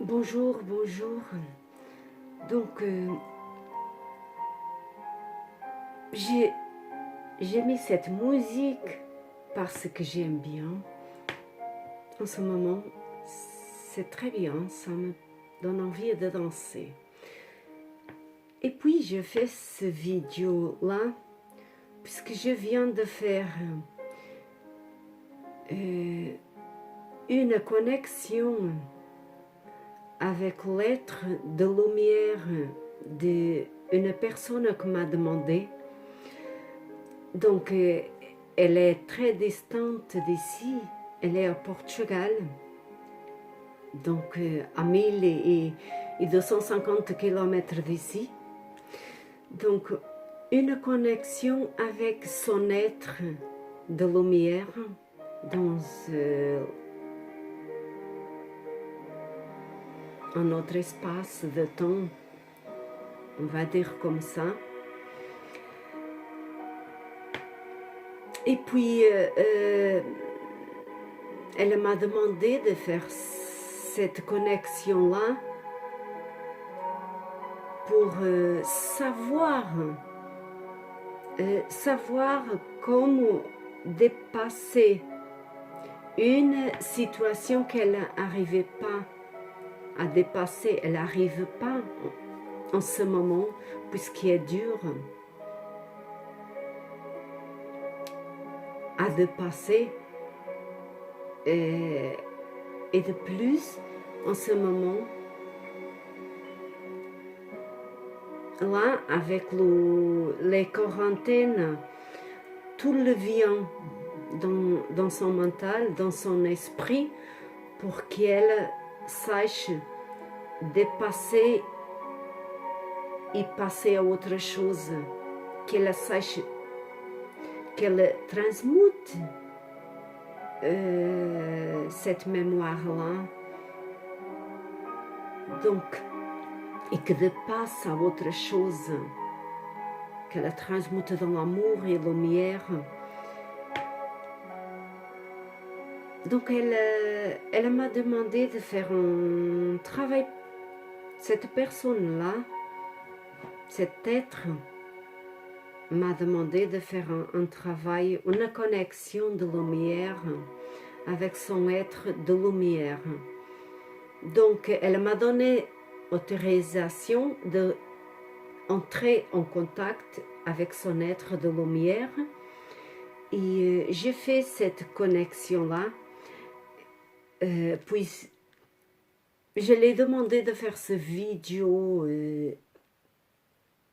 Bonjour, bonjour. Donc, j'ai mis cette musique parce que j'aime bien. En ce moment, c'est très bien, ça me donne envie de danser. Et puis, je fais ce vidéo-là puisque je viens de faire une connexion avec l'être de lumière d'une personne qui m'a demandé. Donc, elle est très distante d'ici, elle est au Portugal, donc à 1250 km d'ici. Donc, une connexion avec son être de lumière dans un autre espace de temps, on va dire comme ça. Et puis, elle m'a demandé de faire cette connexion-là pour savoir comment dépasser une situation qu'elle n'arrivait pas à dépasser. Elle n'arrive pas en ce moment, puisqu'il est dur à dépasser. Et de plus, en ce moment, là, avec les quarantaines, tout le vient dans son mental, dans son esprit, pour qu'elle sache dépasser et passer à autre chose, qu'elle sache, qu'elle transmute cette mémoire-là, donc, et qu'elle passe à autre chose, qu'elle transmute dans l'amour et la lumière. Donc, elle m'a demandé de faire un travail. Cette personne-là, cet être, m'a demandé de faire un travail, une connexion de lumière avec son être de lumière. Donc, elle m'a donné autorisation d'entrer en contact avec son être de lumière et j'ai fait cette connexion-là. Puis, je lui ai demandé de faire ce vidéo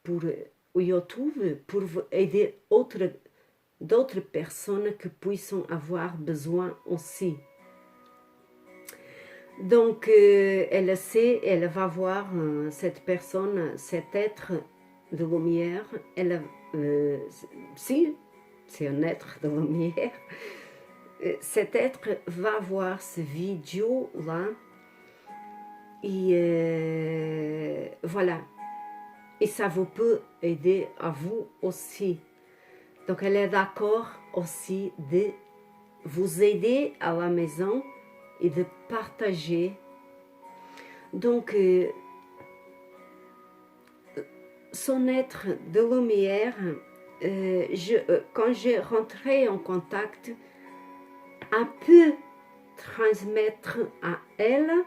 pour YouTube pour aider d'autres personnes qui puissent avoir besoin aussi. Donc, elle sait, elle va voir cette personne, cet être de lumière. Si, c'est un être de lumière. Cet être va voir ce vidéo-là. Et voilà. Et ça vous peut aider à vous aussi. Donc, elle est d'accord aussi de vous aider à la maison et de partager. Donc, son être de lumière, quand j'ai rentré en contact, a pu transmettre à elle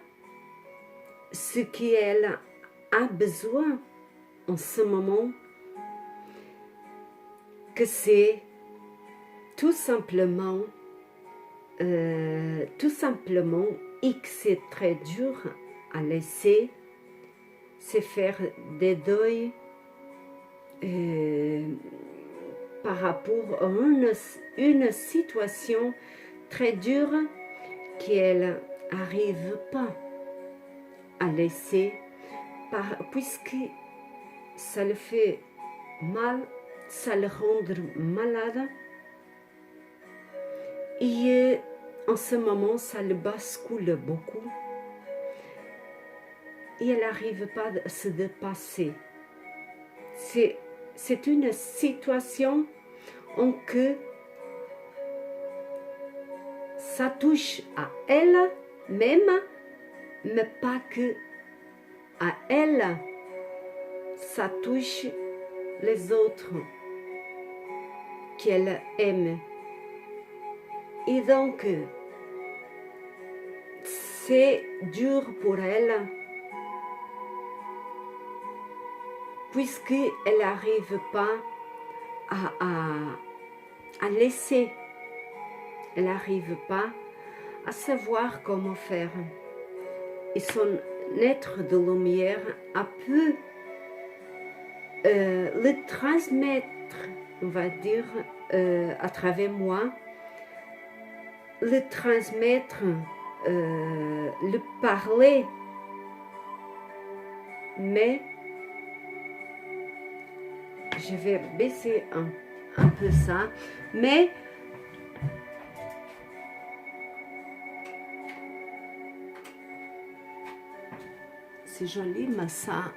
ce qu'elle a besoin en ce moment, que c'est tout simplement et que c'est très dur à laisser, c'est faire des deuils par rapport à une situation très dure qu'elle n'arrive pas à laisser, puisque ça le fait mal, ça le rend malade. Et en ce moment, ça le bascule beaucoup. Et elle n'arrive pas à se dépasser. C'est une situation en que ça touche à elle-même mais pas que à elle, ça touche les autres qu'elle aime. Et donc, c'est dur pour elle, puisqu'elle n'arrive pas à laisser, elle n'arrive pas à savoir comment faire. Et son être de lumière a pu le transmettre, on va dire, à travers moi, le transmettre, le parler, mais je vais baisser un peu ça, mais c'est joli, mais ça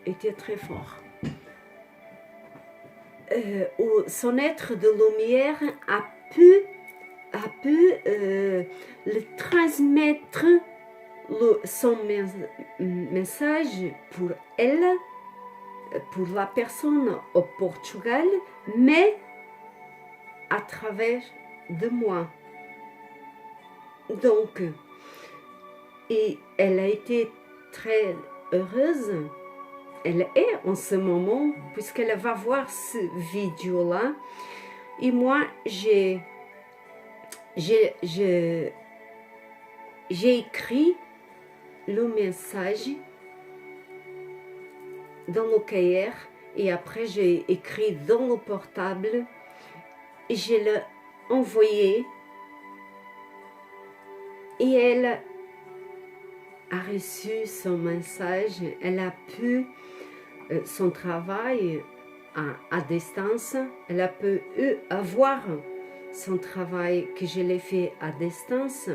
était très fort. Son être de lumière a pu le transmettre son message pour elle, pour la personne au Portugal, mais à travers de moi. Donc, et elle a été très heureuse. Elle est en ce moment, puisqu'elle va voir ce vidéo-là. Et moi, j'ai écrit le message dans le cahier et après j'ai écrit dans le portable et je l'ai envoyé et elle a reçu son message, elle a pu son travail à distance, elle a pu avoir son travail que je l'ai fait à distance,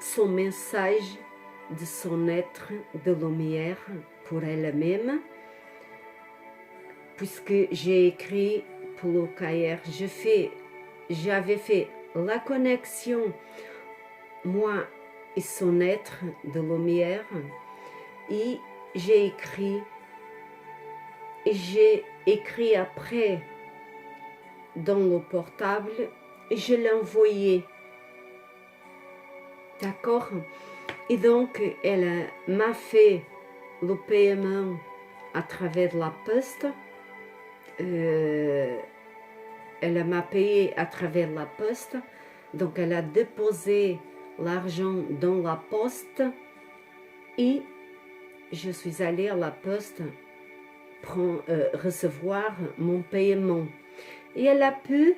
son message de son être de lumière pour elle-même, puisque j'ai écrit pour le cahier, j'avais fait la connexion, moi et son être de lumière, et j'ai écrit après dans le portable et je l'ai envoyé. D'accord? Et donc, elle m'a fait le paiement à travers la poste. Elle m'a payé à travers la poste. Donc, elle a déposé l'argent dans la poste et je suis allée à la poste recevoir mon paiement. Et elle a pu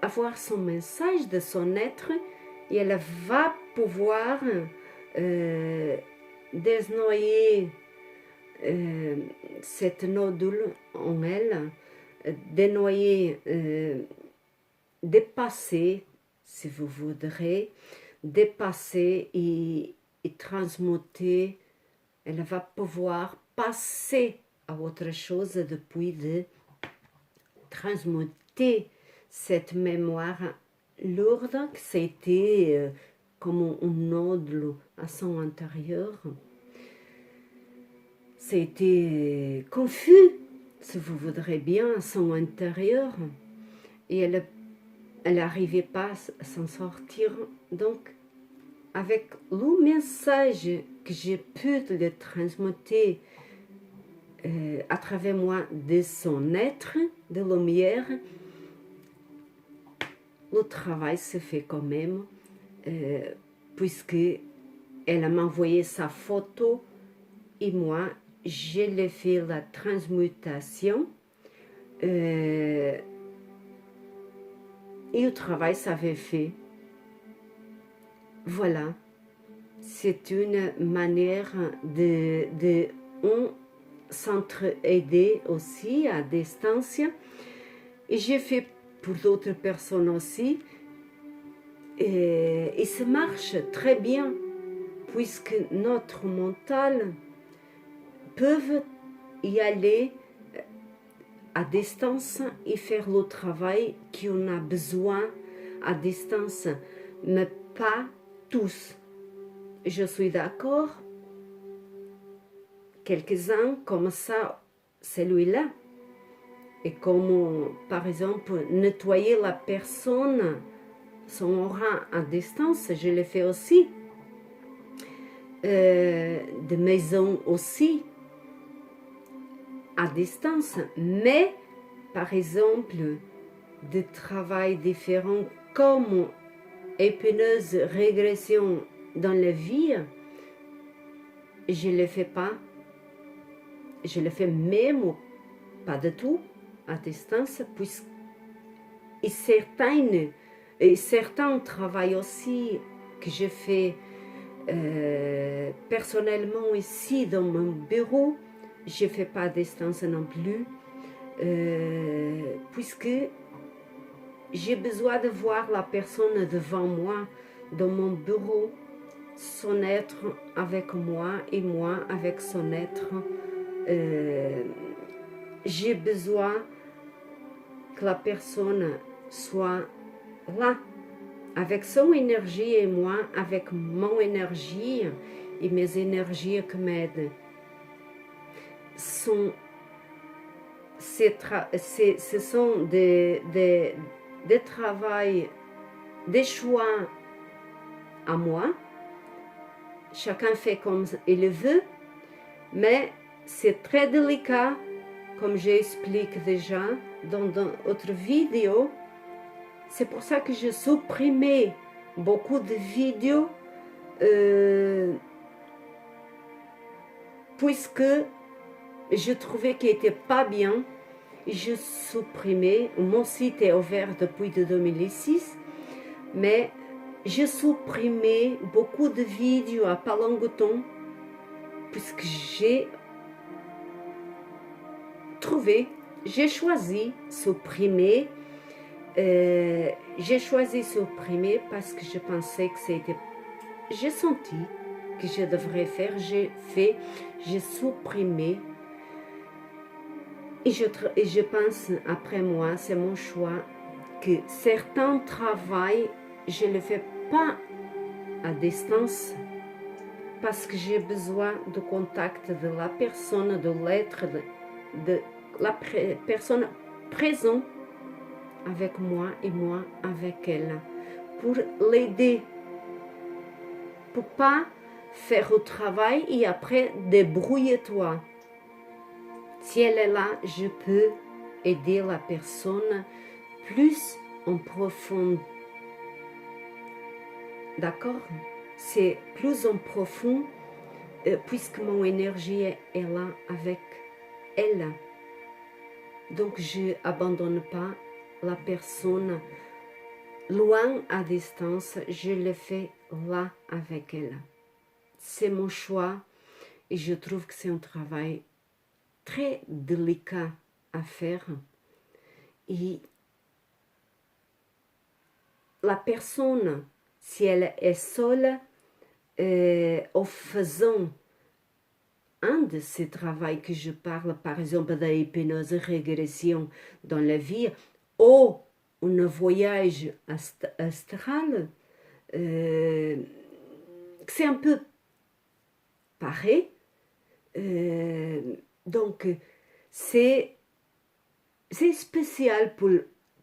avoir son message de son être et elle va pouvoir désnoyer cette nodule en elle, dénoyer, dépasser, si vous voudrez, dépasser et transmuter. Elle va pouvoir passer à autre chose depuis de transmuter cette mémoire lourde que c'était comme un nodule à son intérieur. C'était confus, si vous voudrez bien, à son intérieur. Et elle n'arrivait pas à s'en sortir. Donc, avec le message que j'ai pu le transmuter à travers moi de son être, de lumière, le travail se fait quand même, puisque elle m'a envoyé sa photo et moi, je l'ai fait la transmutation et le travail s'avait fait. Voilà, c'est une manière de s'entraider aussi à distance. Et j'ai fait pour d'autres personnes aussi. Et ça marche très bien, puisque notre mental peut y aller à distance et faire le travail qu'on a besoin à distance, mais pas tous. Je suis d'accord, quelques-uns comme ça, celui-là. Et comme, par exemple, nettoyer la personne, son aura à distance, je le fais aussi. De maison aussi, à distance. Mais, par exemple, de travail différents comme épineuse régression dans la vie, je ne le fais pas. Je le fais même pas du tout à distance, puisque certains travaillent aussi que je fais personnellement ici dans mon bureau, je ne fais pas à distance non plus, puisque j'ai besoin de voir la personne devant moi dans mon bureau, son être avec moi et moi avec son être. J'ai besoin que la personne soit là, avec son énergie et moi, avec mon énergie et mes énergies qui m'aident. Ce sont des travails, des choix à moi. Chacun fait comme il veut, mais c'est très délicat, comme j'explique déjà dans d'autres vidéos. C'est pour ça que je supprimais beaucoup de vidéos, puisque je trouvais qu'elles n'étaient pas bien. Je supprimais. Mon site est ouvert depuis 2006, mais je supprimais beaucoup de vidéos à pas long temps, puisque j'ai choisi supprimer. J'ai choisi supprimer parce que je pensais que c'était... J'ai senti que je devrais faire, j'ai supprimé. Et je pense, après moi, c'est mon choix, que certains travails, je ne le fais pas à distance parce que j'ai besoin de contact de la personne, de l'être, de la personne présente avec moi et moi avec elle, pour l'aider, pour pas faire le travail et après débrouille-toi. Si elle est là, je peux aider la personne plus en profond. D'accord? C'est plus en profond puisque mon énergie est là avec elle. Donc je n'abandonne pas la personne loin à distance, je le fais là avec elle. C'est mon choix et je trouve que c'est un travail très délicat à faire. Et la personne, si elle est seule, en faisant un de ces travaux que je parle, par exemple de l'hypnose régression dans la vie, ou un voyage astral, c'est un peu pareil. Donc, c'est spécial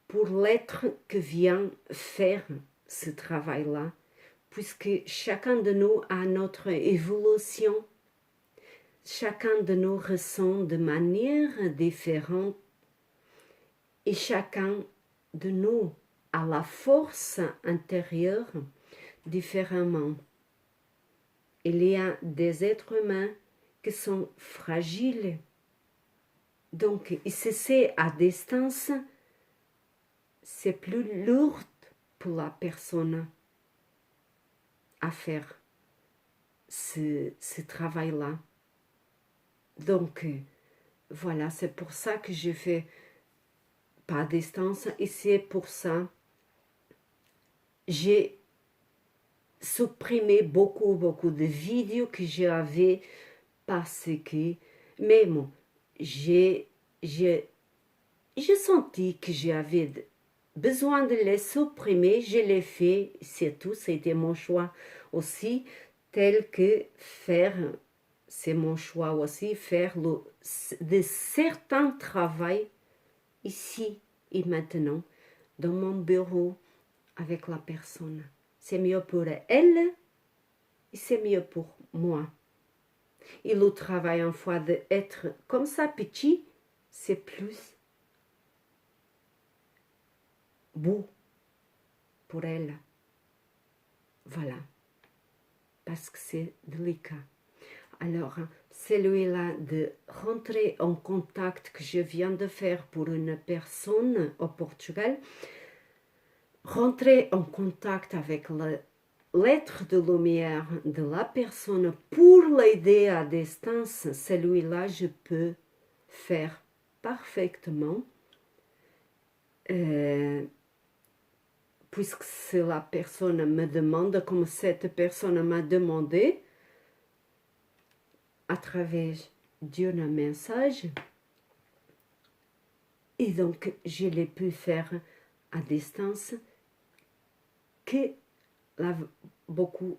pour l'être qui vient faire ce travail-là, puisque chacun de nous a notre évolution, chacun de nous ressent de manière différente et chacun de nous a la force intérieure différemment. Il y a des êtres humains qui sont fragiles. Donc, si c'est à distance, c'est plus lourd pour la personne à faire ce travail-là. Donc, voilà, c'est pour ça que je fais pas à distance et c'est pour ça j'ai supprimé beaucoup de vidéos que j'avais parce que même j'ai senti que j'avais besoin de les supprimer, je l'ai fait, c'est tout, c'était mon choix aussi, tel que faire, c'est mon choix aussi, faire de certains travail ici et maintenant, dans mon bureau, avec la personne. C'est mieux pour elle et c'est mieux pour moi. Et le travail, en fois d'être comme ça petit, c'est plus beau pour elle. Voilà. Parce que c'est délicat. Alors, celui-là de rentrer en contact que je viens de faire pour une personne au Portugal, rentrer en contact avec l'être de lumière de la personne pour l'aider à distance, celui-là, je peux faire parfaitement. Puisque si la personne me demande, comme cette personne m'a demandé, à travers d'un message, et donc je l'ai pu faire à distance, que beaucoup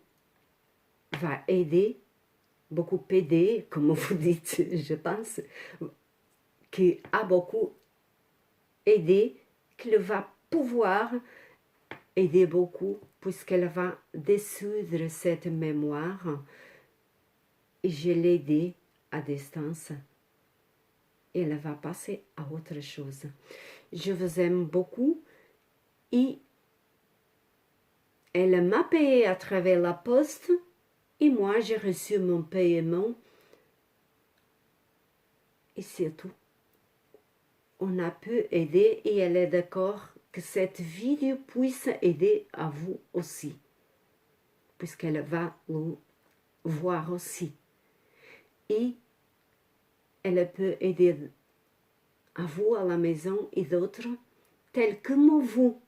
va aider, beaucoup aider, comme vous dites, je pense, qui a beaucoup aidé, qu'il va pouvoir aider beaucoup, puisqu'elle va dissoudre cette mémoire, et je l'ai aidé à distance, et elle va passer à autre chose. Je vous aime beaucoup, et elle m'a payé à travers la poste, et moi j'ai reçu mon paiement, et c'est tout. On a pu aider, et elle est d'accord que cette vidéo puisse aider à vous aussi, puisqu'elle va le voir aussi. Et elle peut aider à vous à la maison et d'autres, tels que vous.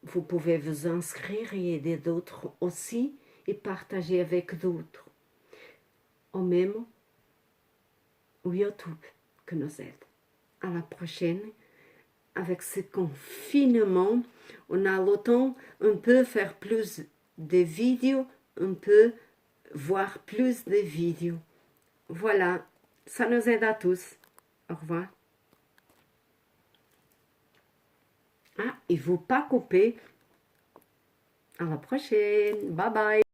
Vous pouvez vous inscrire et aider d'autres aussi et partager avec d'autres. Ou même au YouTube que nous aide. À la prochaine. Avec ce confinement, on a le temps, on peut faire plus de vidéos, on peut voir plus de vidéos. Voilà, ça nous aide à tous. Au revoir. Ah, il ne faut pas couper. À la prochaine. Bye bye.